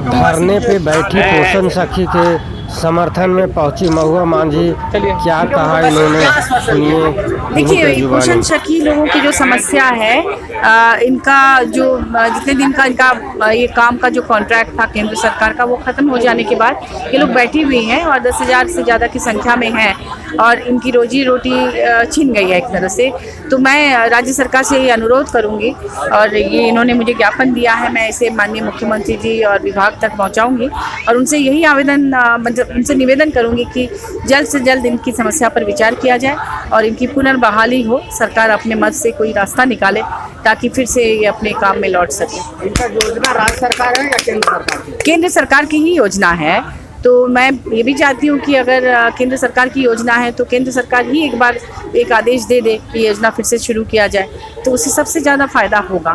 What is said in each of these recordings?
धरने पे बैठी पोषण सखी के समर्थन में पहुंची महुआ मांझी, क्या कहा इन्होंने, सुनिए। देखिए, पोषण सखी लोगों की जो समस्या है, इनका जो जितने दिन का इनका ये काम का जो कॉन्ट्रैक्ट था केंद्र सरकार का, वो ख़त्म हो जाने के बाद ये लोग बैठी हुई हैं और 10,000 से ज़्यादा की संख्या में हैं और इनकी रोजी रोटी छीन गई है एक तरह से। तो मैं राज्य सरकार से ये अनुरोध करूंगी और ये इन्होंने मुझे ज्ञापन दिया है, मैं इसे माननीय मुख्यमंत्री जी और विभाग तक पहुंचाऊंगी और उनसे यही आवेदन मतलब उनसे निवेदन करूंगी कि जल्द से जल्द इनकी समस्या पर विचार किया जाए और इनकी पुनर्बहाली हो। सरकार अपने मत से कोई रास्ता निकाले ताकि फिर से ये अपने काम में लौट सके। इनका योजना राज्य सरकार है या केंद्र सरकार की? केंद्र सरकार की ही योजना है, तो मैं ये भी चाहती हूँ कि अगर केंद्र सरकार की योजना है तो केंद्र सरकार ही एक बार एक आदेश दे दे कि योजना फिर से शुरू किया जाए, तो उससे सबसे ज़्यादा फायदा होगा।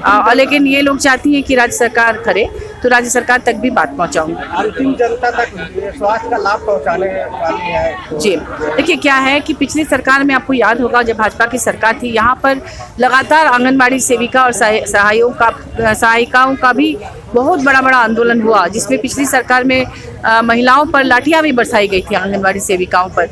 और लेकिन ये लोग चाहती हैं कि राज्य सरकार करे, तो राज्य सरकार तक भी बात पहुंचाऊंगी। अंतिम जनता तक स्वास्थ्य का लाभ पहुंचाने वाली है जी। देखिए, क्या है कि पिछली सरकार में आपको याद होगा जब भाजपा की सरकार थी, यहाँ पर लगातार आंगनबाड़ी सेविका और सहायिकाओं का भी बहुत बड़ा आंदोलन हुआ, जिसमें पिछली सरकार में महिलाओं पर लाठियां भी बरसाई गई थी आंगनबाड़ी सेविकाओं पर।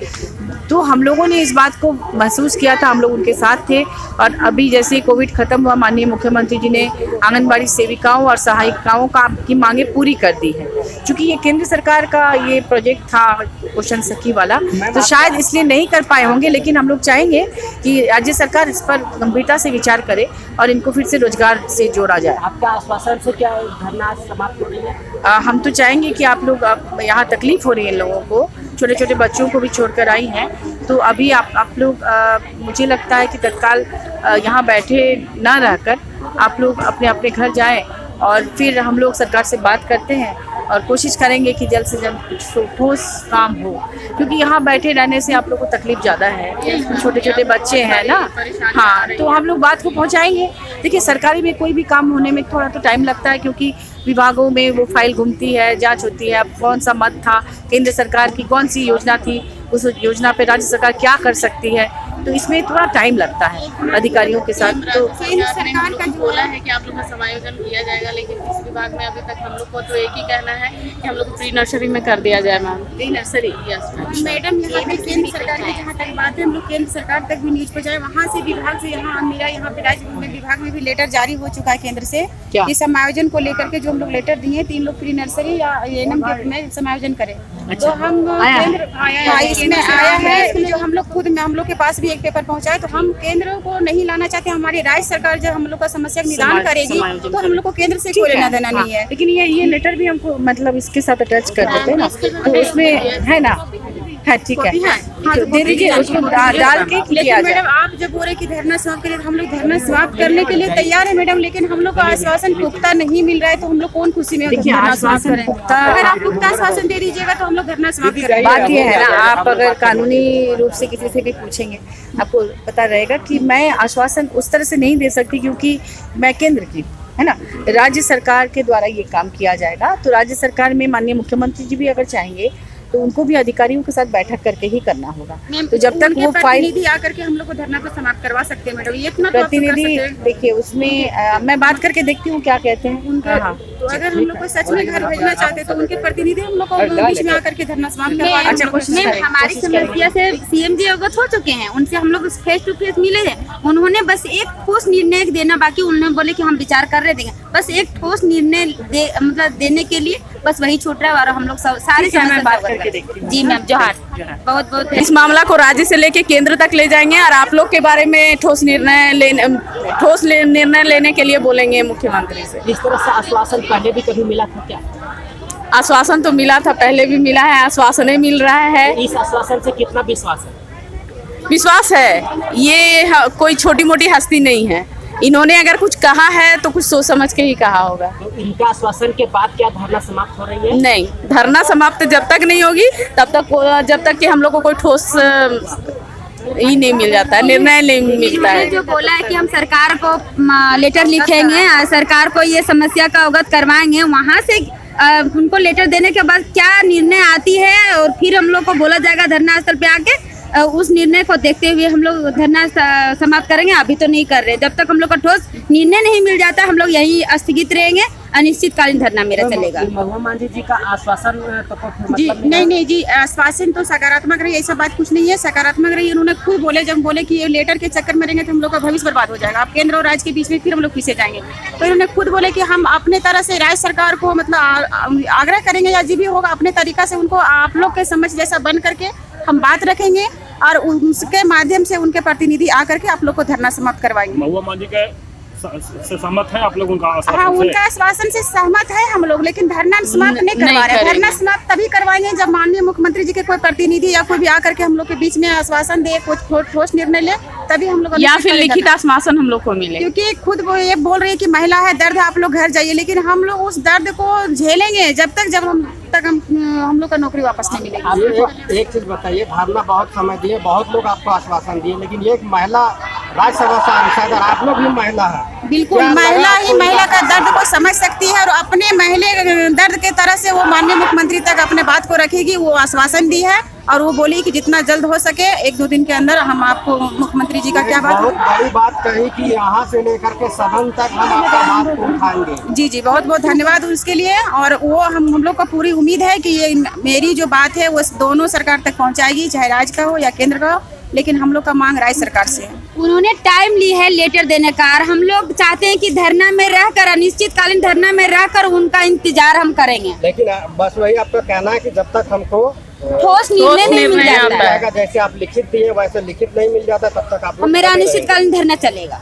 तो हम लोगों ने इस बात को महसूस किया था, हम लोग उनके साथ थे। और अभी जैसे कोविड खत्म हुआ, माननीय मुख्यमंत्री जी ने आंगनबाड़ी सेविकाओं और सहायिकाओं की मांगे पूरी कर दी है। क्योंकि ये केंद्र सरकार का ये प्रोजेक्ट था पोषण सखी वाला, तो शायद इसलिए नहीं कर पाए होंगे, लेकिन हम लोग चाहेंगे कि राज्य सरकार इस पर गंभीरता से विचार करे और इनको फिर से रोजगार से जोड़ा जाए। आपका आश्वासन से क्या धरना समाप्त हो रही है? हम तो चाहेंगे कि आप लोग, यहाँ तकलीफ हो रही है लोगों को, छोटे छोटे बच्चों को भी छोड़कर आई हैं, तो अभी आप लोग मुझे लगता है कि तत्काल यहाँ बैठे ना रहकर आप लोग अपने अपने घर जाएं और फिर हम लोग सरकार से बात करते हैं और कोशिश करेंगे कि जल्द से जल्द कुछ ठोस काम हो, क्योंकि यहाँ बैठे रहने से आप लोग को तकलीफ ज़्यादा है, छोटे छोटे बच्चे हैं ना। हाँ, तो हम लोग बात को पहुँचाएंगे। देखिए, सरकारी में कोई भी काम होने में थोड़ा तो टाइम लगता है, क्योंकि विभागों में वो फाइल घूमती है, जांच होती है, अब कौन सा मत था केंद्र सरकार की, कौन सी योजना थी, उस योजना पे राज्य सरकार क्या कर सकती है, तो इसमें थोड़ा टाइम लगता है अधिकारियों के साथ। तो केंद्र सरकार का जो बोला है कि आप लोग का समायोजन किया जाएगा, लेकिन इस विभाग में अभी तक हम लोग को तो एक ही कहना है कि हम लोग को प्री नर्सरी में कर दिया जाए। Ma'am, pre nursery? Yes madam, यहाँ पे केंद्र सरकार की जहाँ तक बात है, हम लोग केंद्र सरकार तक भी न्यूज पहुँचाए, वहाँ से विभाग से मेरा यहाँ पे राज्य में विभाग में भी लेटर जारी हो चुका है केंद्र से कि समायोजन को लेकर के जो हम लोग लेटर दिए 3 लोग प्री नर्सरी या एएनएम में समायोजन करें। तो हम इसमें आया है जो हम लोग खुद में, हम लोग के पास भी एक पेपर पहुंचा है, तो हम केंद्र को नहीं लाना चाहते। हमारी राज्य सरकार जब हम लोग का समस्या का निदान करेगी तो हम लोग को केंद्र से कोई लेना देना नहीं है। लेकिन ये लेटर भी हमको मतलब इसके साथ अटैच कर देते हैं ना, तो इसमें है ना। हाँ, ठीक है, तो दे दीजिए, उसको डाल के किया जाए। मैडम, आप जब बोल रहे कि धरना समाप्त करें, हम लोग धरना समाप्त करने के लिए तैयार है मैडम, लेकिन हम लोग को आश्वासन पुख्ता नहीं मिल रहा है, तो हम लोग कौन खुशी में धरना समाप्त करें? अगर आप पुख्ता आश्वासन दे दीजिएगा तो हम लोग धरना समाप्त करेंगे। बात ये है ना, आप अगर कानूनी रूप से किसी से भी पूछेंगे, आपको पता रहेगा कि मैं आश्वासन उस तरह से नहीं दे सकती, क्योंकि मैं केंद्र की है ना, राज्य सरकार के द्वारा ये काम किया जाएगा। तो राज्य सरकार में माननीय मुख्यमंत्री जी भी अगर चाहेंगे तो उनको भी अधिकारियों के साथ बैठक करके ही करना होगा। तो जब तक वो प्रतिनिधि आकर के हम लोग को धरना तो समाप्त करवा सकते हैं मैडम, ये इतना प्रतिनिधि देखिए, उसमें मैं बात करके देखती हूँ क्या कहते हैं उनका। हाँ, तो अगर हम लोग को सच में घर भेजना चाहते तो उनके प्रतिनिधि हम लोग को बीच में आकर के धरना समाप्त करवा। अच्छा, कोशिश करें। हमारी समस्या से सीएम जी अवगत हो चुके हैं, उनसे हम लोग फेस टू फेस मिले हैं, उन्होंने बस एक ठोस निर्णय देना बाकी, उन्होंने बोले कि हम विचार कर रहे थे, बस एक ठोस निर्णय मतलब देने के लिए बस वही छूट रहा है और हम लोग सारी बात करके देखती हूँ। जी मैम, जोहार। बहुत बहुत इस मामला को राज्य से लेके केंद्र तक ले जाएंगे और आप लोग के बारे में ठोस निर्णय लेने के लिए बोलेंगे मुख्यमंत्री से। इस तरह से आश्वासन पहले भी कभी मिला था क्या? आश्वासन तो मिला था, पहले भी मिला है, आश्वासन मिल रहा है। इस आश्वासन से कितना विश्वास है? विश्वास है, ये कोई छोटी मोटी हस्ती नहीं है, इन्होंने अगर कुछ कहा है तो कुछ सोच समझ के ही कहा होगा। तो इनका आश्वासन के बाद क्या धरना समाप्त हो रही है? नहीं, धरना समाप्त जब तक नहीं होगी जब तक कि हम लोग को कोई ठोस ही नहीं मिल जाता है, निर्णय नहीं मिलता है। जो बोला है कि हम सरकार को लेटर लिखेंगे, सरकार को ये समस्या का अवगत करवाएंगे, वहाँ से उनको लेटर देने के बाद क्या निर्णय आती है और फिर हम लोग को बोला जाएगा धरना स्थल पे आके, उस निर्णय को देखते हुए हम लोग धरना समाप्त करेंगे। अभी तो नहीं कर रहे, जब तक हम लोग का ठोस निर्णय नहीं मिल जाता हम लोग यही स्थगित रहेंगे, अनिश्चितकालीन धरना मेरा चलेगा। महुआ मांझी जी का आश्वासन तो जी मतलब नहीं जी, आश्वासन तो सकारात्मक रही, ऐसा बात कुछ नहीं है, सकारात्मक रही। उन्होंने खुद बोले, जब बोले कि ये लेटर के चक्कर में रहेंगे तो हम लोग का भविष्य बर्बाद हो जाएगा, अब केंद्र और राज्य के बीच में फिर हम लोग पीछे जाएंगे। तो इन्होंने खुद बोले कि हम अपने तरह से राज्य सरकार को मतलब आग्रह करेंगे या जो भी होगा अपने तरीका से उनको आप लोग के समझ जैसा बन करके हम बात रखेंगे और उसके माध्यम से उनके प्रतिनिधि आकर के आप लोग को धरना समाप्त करवाएंगे। महुआ मांझी के से सहमत है आप लोग उनका आश्वासन हाँ, से? उनका आश्वासन से सहमत है हम लोग, लेकिन धरना समाप्त नहीं करवा रहे। धरना समाप्त तभी करवाएंगे जब माननीय मुख्यमंत्री जी के कोई प्रतिनिधि या कोई भी आकर के हम लोग के बीच में आश्वासन दे, कुछ ठोस निर्णय ले, तभी हम लोग या फिर लिखित आश्वासन हम लोग को मिले। क्योंकि खुद वो ये बोल रही है कि महिला है, दर्द है, आप लोग घर जाइए, लेकिन हम लोग उस दर्द को झेलेंगे जब हम लोग का नौकरी वापस नहीं मिलेगी। एक चीज बताइए, धरना बहुत समय दिए, बहुत लोग आपको आश्वासन दिए, लेकिन ये एक महिला राज्यसभा सांसद और आप लोग भी महिला है। बिल्कुल, महिला ही महिला का दर्द को समझ सकती है और अपने महिला दर्द के तरह से वो माननीय मुख्यमंत्री तक अपने बात को रखेगी। वो आश्वासन दी है और वो बोली कि जितना जल्द हो सके 1-2 दिन के अंदर हम आपको मुख्यमंत्री जी का क्या बात। बहुत बड़ी बात कही कि यहाँ से लेकर के सदन तक हम आपका बात को उठाएंगे। जी, बहुत बहुत धन्यवाद उसके लिए। और वो हम लोग को पूरी उम्मीद है कि ये मेरी जो बात है वो दोनों सरकार तक पहुँचाएगी, चाहे राज्य का हो या केंद्र का हो, लेकिन हम लोग का मांग राज्य सरकार से है। उन्होंने टाइम ली है लेटर देने का और हम लोग चाहते हैं कि धरना में रहकर, अनिश्चितकालीन धरना में रहकर उनका इंतजार हम करेंगे। लेकिन बस वही आपका कहना है कि जब तक हमको ठोस निर्णय नहीं मिल जाता है, जैसे आप लिखित दिए वैसे लिखित नहीं मिल जाता तब तक आप मेरा अनिश्चितकालीन धरना चलेगा।